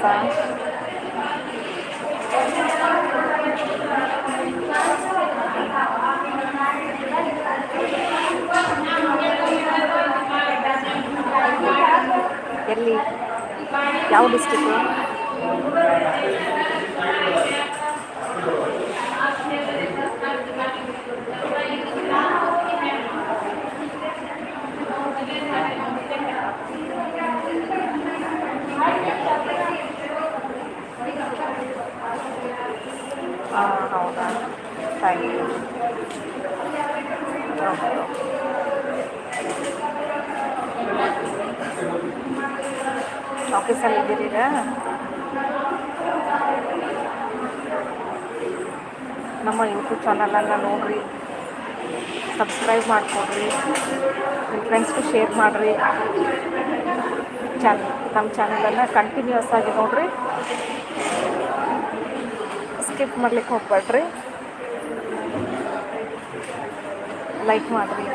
ಕೆಲಸ. ಎಲ್ಲಿ, ಯಾವ ಡಿಸ್ಟಿಕ್ಕು? ಹಾಂ, ಹೌದಾ, ಥ್ಯಾಂಕ್ ಯು. Okay okay. ಆಫೀಸಲ್ಲಿ ಇದ್ದೀರಾ? ನಮ್ಮ ಯೂಟ್ಯೂಬ್ ಚಾನಲನ್ನು ನೋಡಿರಿ, ಸಬ್ಸ್ಕ್ರೈಬ್ ಮಾಡಿಕೊಡ್ರಿ, ನಿಮ್ಮ ಫ್ರೆಂಡ್ಸ್ಗೂ ಶೇರ್ ಮಾಡಿರಿ. ನಮ್ಮ ಚಾನಲನ್ನು ಕಂಟಿನ್ಯೂಸ್ ಆಗಿ ನೋಡಿರಿ, ಸ್ಕಿಪ್ ಮಾಡ್ಲಿಕ್ಕೆ ಹೋಗ್ಬೇಡ್ರಿ. ಲೈಕ್ ಮಾಡಿರಿ,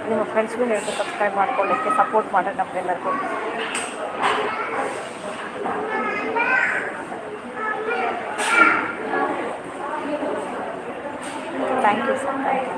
ನಿಮ್ಮ ಫ್ರೆಂಡ್ಸ್ಗೂ ಹೇಳಿದ್ರೆ ಸಬ್ಸ್ಕ್ರೈಬ್ ಮಾಡ್ಕೊಳ್ಳಿಕ್ಕೆ ಸಪೋರ್ಟ್ ಮಾಡಿರಿ ನಮಗೆಲ್ಲರಿಗೂ. Thank you sir, thank you.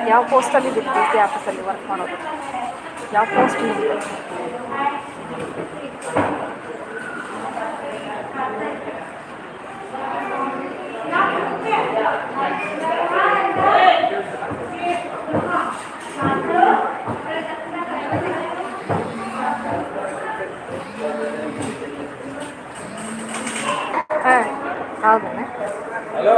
ಯಾವ ಪೋಸ್ಟಲ್ಲಿ ಇದ್ದೀರಿ ಡಿ ಸಿ ಆಫೀಸಲ್ಲಿ ವರ್ಕ್ ಮಾಡೋದು? ಯಾವ ಪೋಸ್ಟ್ ನಿಮ್ಮದು? ಹಾಂ, ಹೌದಣ್ಣ. ಹಲೋ,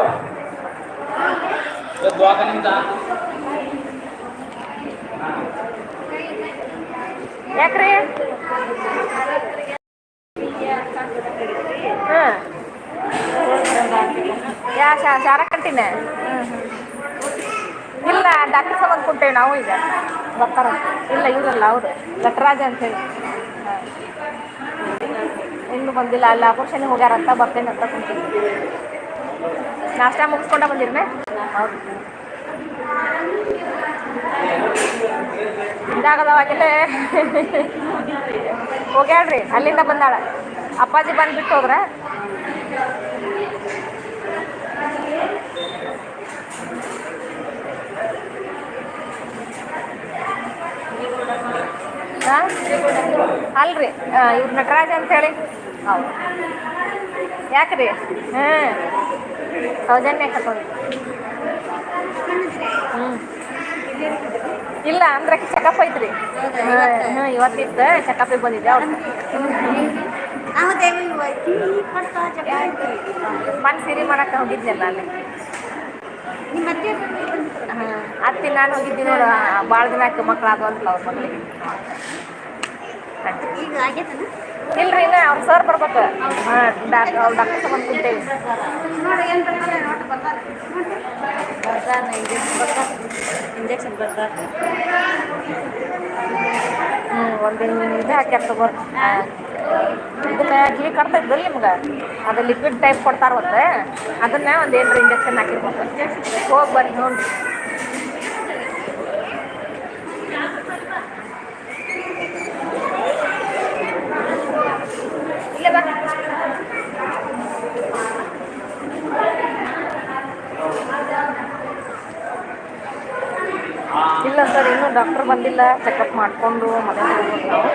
ಯಾಕ್ರಿ? ಹಾಂ, ಶಾರ ಕಂಟಿನ ಇಲ್ಲ, ಡಾಕ್ಟರ್ ಸಂಬಂಧ ಕುಂತೇವೆ ನಾವು. ಈಗ ಬರ್ತಾರ? ಇಲ್ಲ, ಇವರಲ್ಲ, ಅವರು ನಟರಾಜ ಅಂತೇಳಿ. ಹಾಂ, ಇನ್ನೂ ಬಂದಿಲ್ಲ. ಅಲ್ಲಿ ಆಪರೇಷನ್ಗೆ ಹೋಗ್ಯಾರಂತ, ಬರ್ತೇನೆ ಅಂತ ಕುಂತೀನಿ. ನಾಷ್ಟ ಮುಗಿಸ್ಕೊಂಡ ಬಂದಿರ್ನೆ? ಹೌದು, ಇದಾಗದವಾಗಲೇ ಹೋಗ್ಯಾಳ್ರಿ, ಅಲ್ಲಿಂದ ಬಂದಾಳ. ಅಪ್ಪಾಜಿ ಬಂದುಬಿಟ್ಟು ಹೋದ್ರ. ಹಾಂ, ಅಲ್ರಿ, ಇವ್ರು ನಟರಾಜ ಅಂತೇಳಿ. ಹೌದು. ಯಾಕ್ರಿ? ಹಾಂ, ಸೌಜನ್ಯ ಕರ್ಕೊಂಡು. ಹ್ಞೂ, ಇಲ್ಲ ಅಂದ್ರೆ ಚೆಕಪ್ ಐತ್ರಿ. ಹಾಂ, ಇವತ್ತಿತ್ತು ಚೆಕಪಿಗೆ ಬಂದಿದ್ದೆ. ಅವ್ರು ಮನೆ ಸಿರಿ ಮಾಡಕ್ಕೆ ಹೋಗಿದ್ನಲ್ಲ ಅಲ್ಲಿ. ಹಾಂ, ಅತ್ತಿ ನಾನು ಹೋಗಿದ್ದೀನಿ ನೋಡು. ಭಾಳ ದಿನ ಆಯ್ತು, ಮಕ್ಳು ಅದು ಅಂತಲ್ಲ ಅವ್ರ ಮಕ್ಕಳಿಗೆ. ಇಲ್ರಿ, ಇನ್ನು ಅವ್ರು ಸರ್ ಬರ್ಬೇಕು. ಹಾಂ, ಡಾಕ್ಟರ್ ಸಂಬಂಧ ಕುಂತೇವಿ. ಇಂಜೆಕ್ಷನ್ ಬರ್ತಾರೆ. ಒಂದು ಇದು ಹಾಕ್ಯಾರ ತಗೋರಿ. ಇದನ್ನ ಕಿವಿ ಕಟ್ತಾ ಇದ್ದಲ್ಲ ನಿಮ್ಗೆ, ಅದು ಲಿಕ್ವಿಡ್ ಟೈಪ್ ಕೊಡ್ತಾರ ಮತ್ತೆ. ಅದನ್ನ ಒಂದು ಏನರ ಇಂಜೆಕ್ಷನ್ ಹಾಕಿರ್ಬೇಕು. ಹೋಗಿ ಬರ್ರಿ ನೋಡಿ. ಇಲ್ಲೇ ಬಾ. ಇಲ್ಲ ಸರ್, ಇನ್ನೂ ಡಾಕ್ಟರ್ ಬಂದಿಲ್ಲ. ಚೆಕಪ್ ಮಾಡಿಕೊಂಡು ಮನೆಗೆ ಹೋಗ್ಬೇಕು ನಾವು.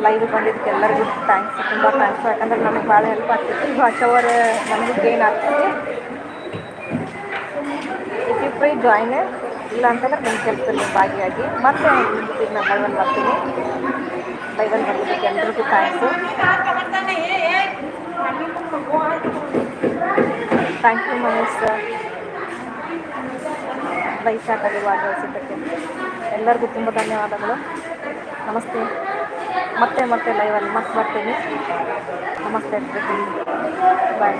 ಲೈವ್ ಬಂದಿದ್ದಕ್ಕೆ ಎಲ್ಲರಿಗೂ ಥ್ಯಾಂಕ್ಸ್, ತುಂಬ ಥ್ಯಾಂಕ್ಸ್. ಯಾಕಂದ್ರೆ ನಮಗೆ ಭಾಳ ಹೆಲ್ಪ್ ಆಗ್ತೈತಿ. ವಾಚ್ ಅವರ್ ನಮಗೂ ಗೇನ್ ಆಗ್ತೈತಿ. ಇಫ್ ಯು ಫ್ರೀ ಜಾಯ್ನ್, ಇಲ್ಲ ಅಂತಂದ್ರೆ ನಿಮ್ಮ ಕೆಲಸದಲ್ಲಿ ಭಾಗಿಯಾಗಿ. ಮತ್ತೆ ಈಗ ನಾನು ಲೈವಲ್ಲಿ ಬರ್ತೀನಿ. ಲೈವಲ್ಲಿ ಬಂದಿದ್ದಕ್ಕೆ ಎಲ್ರಿಗೂ thanks. Thank you Mahesh sir, ವೈಶಾಖಲ್ಲಿ ಭಾಗವಹಿಸಿದ್ದಕ್ಕೆ ಎಲ್ಲರಿಗೂ ತುಂಬ ಧನ್ಯವಾದಗಳು. ನಮಸ್ತೆ. ಮತ್ತೆ ಲೈವಲ್ಲಿ ಮತ್ತೆ ಬರ್ತೀನಿ. ನಮಸ್ತೆ, ಬಾಯ್.